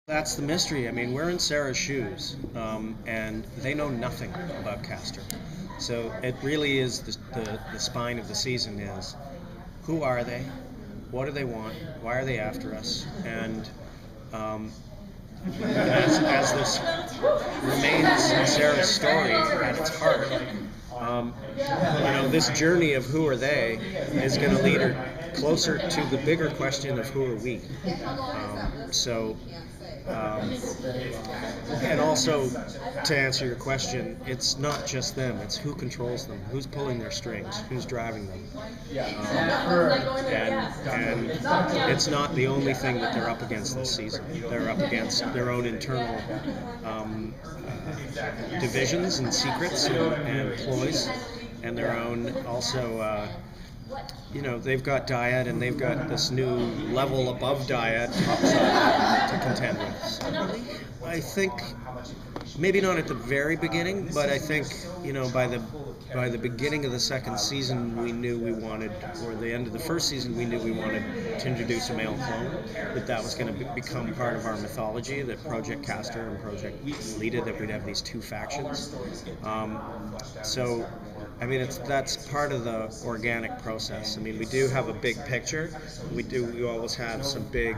That's the mystery. I mean, we're in Sarah's shoes, and they know nothing about Castor. So it really is the spine of the season is who are they? What do they want? Why are they after us? And as this remains Sarah's story at its heart, this journey of who are they is going to lead her closer to the bigger question of who are we. So and also, to answer your question, it's not just them, it's who controls them, who's pulling their strings, who's driving them. And it's not the only thing that they're up against this season. They're up against their own internal divisions and secrets and ploys, and their own also they've got Dyad, and they've got this new level above Dyad to contend with. So I think maybe not at the very beginning, but I think by the beginning of the second season we knew we wanted, or the end of the first season we knew we wanted to introduce a male clone, that was going to become part of our mythology, that Project Castor and Project Lita, that we'd have these two factions. So I mean, that's part of the organic process. I mean, we do have a big picture. We always have some big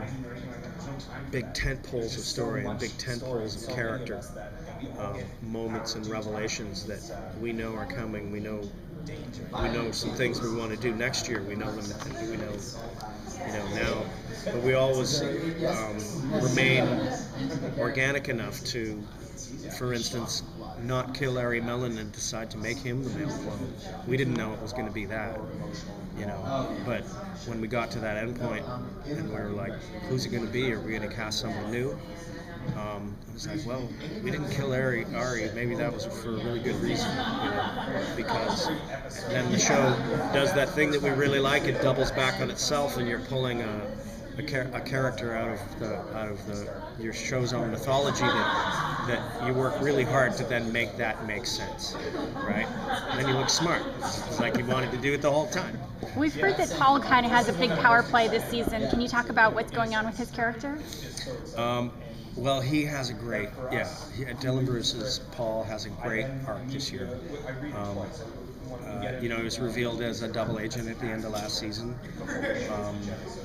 tent poles of story and big tent poles of character, moments and revelations that we know are coming. We know some things we want to do next year. We know them. We know now. But we always remain organic enough to, for instance, not kill Ari Mellon and decide to make him the male clone. We didn't know it was going to be that, but when we got to that end point and we were like, who's it going to be? Are we going to cast someone new? I was like, well, we didn't kill Ari. Maybe that was for a really good reason, because then the show does that thing that we really like. It doubles back on itself, and you're pulling a character out of your show's own mythology that you work really hard to then make that make sense, right? And then you look smart, like you wanted to do it the whole time. We've heard that Paul kind of has a big power play this season. Can you talk about what's going on with his character? Well, he has a great, Dylan Bruce's Paul has a great arc this year. He was revealed as a double agent at the end of last season.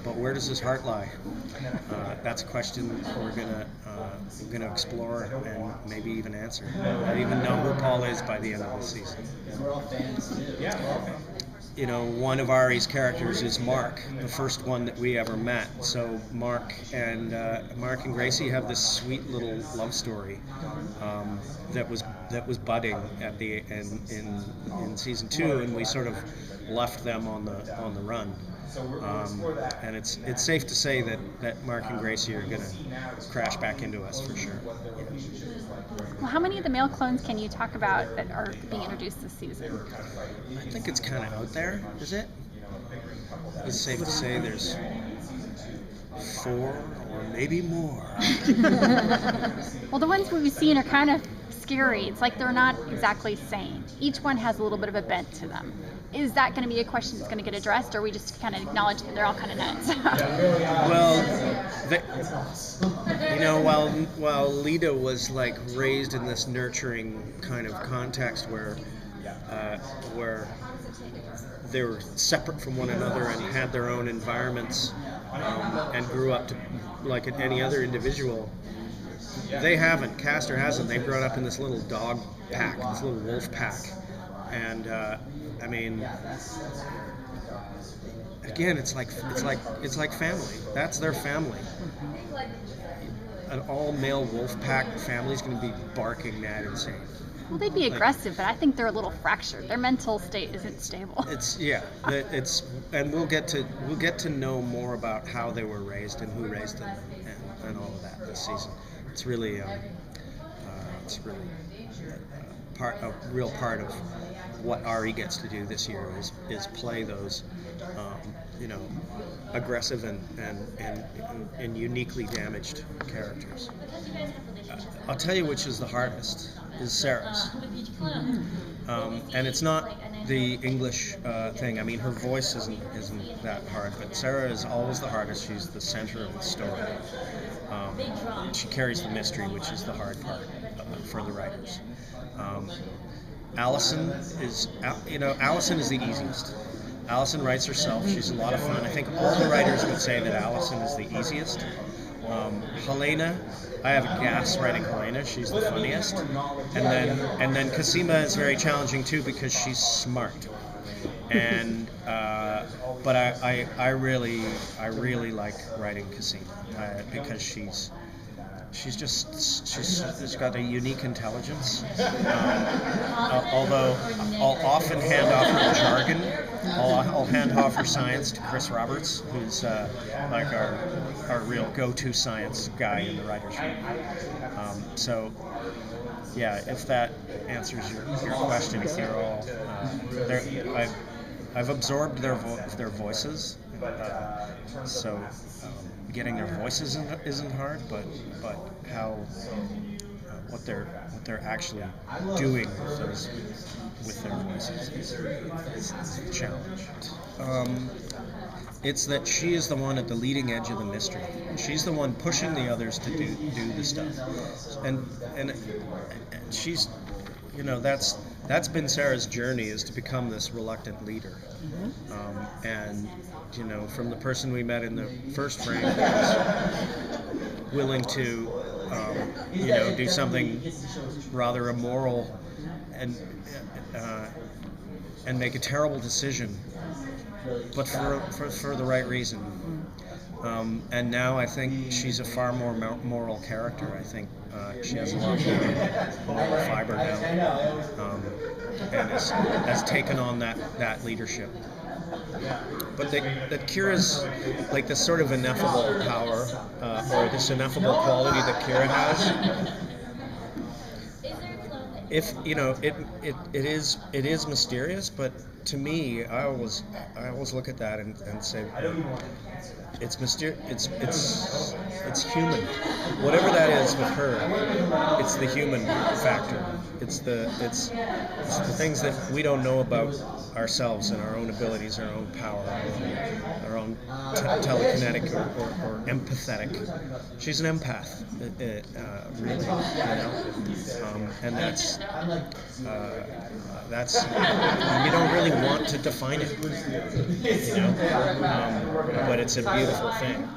But where does his heart lie? That's a question we're gonna explore and maybe even answer. I don't even know who Paul is by the end of the season. One of Ari's characters is Mark, the first one that we ever met. So Mark and Gracie have this sweet little love story that was budding at the in season 2, and we sort of left them on the run. And it's safe to say that Mark and Gracie are going to crash back into us for sure. Well, how many of the male clones can you talk about that are being introduced this season? I think it's kind of out there, is it? It's safe to say there's 4 or maybe more. Well, the ones we've seen are kind of scary. It's like they're not exactly sane. Each one has a little bit of a bent to them. Is that going to be a question that's going to get addressed, or we just kind of acknowledge that they're all kind of nuts? Well, while Lita was like raised in this nurturing kind of context where they were separate from one another and had their own environments, and grew up to like any other individual, they haven't. Castor hasn't. They've grown up in this little dog pack, this little wolf pack, and I mean, again, it's like family. That's their family. An all-male wolf pack family is going to be barking mad insane. Well, they'd be aggressive, but I think they're a little fractured. Their mental state isn't stable. And we'll get to know more about how they were raised and who raised them and all of that this season. It's really a real part of what Ari gets to do this year is play those aggressive and uniquely damaged characters. I'll tell you which is the hardest, is Sarah's. And it's not the English thing. I mean, her voice isn't that hard, but Sarah is always the hardest. She's the center of the story. she carries the mystery, which is the hard part for the writers. Allison is the easiest. Allison writes herself. She's a lot of fun. I think all the writers would say that Allison is the easiest. Helena, I have a gas writing Helena. She's the funniest. And then Cosima is very challenging too because she's smart. And but I really like writing Cosima because she's got a unique intelligence. Although I'll often hand off her jargon, I'll hand off her science to Chris Roberts, who's like our real go-to science guy in the writers' room. So yeah, if that answers your question, if they're all I've absorbed their voices, so getting their voices isn't hard, but how what they're actually doing with their voices is a challenge. It's that she is the one at the leading edge of the mystery. She's the one pushing the others to do the stuff, and she's, that's been Sarah's journey, is to become this reluctant leader. And from the person we met in the first frame, who was willing to do something rather immoral and make a terrible decision, but for the right reason. And now I think she's a far more moral character. I think she has a lot more moral fiber now, and has taken on that leadership. But that Kira's like this sort of ineffable power, or this ineffable quality that Kira has. If it is mysterious, but to me, I always look at that and say, it's mysterious. It's human. Whatever that is with her, it's the human factor. It's the things that we don't know about ourselves and our own abilities, our own power, our own telekinetic or empathetic. She's an empath, really, and that's you don't really want to define it, but it's a beautiful thing.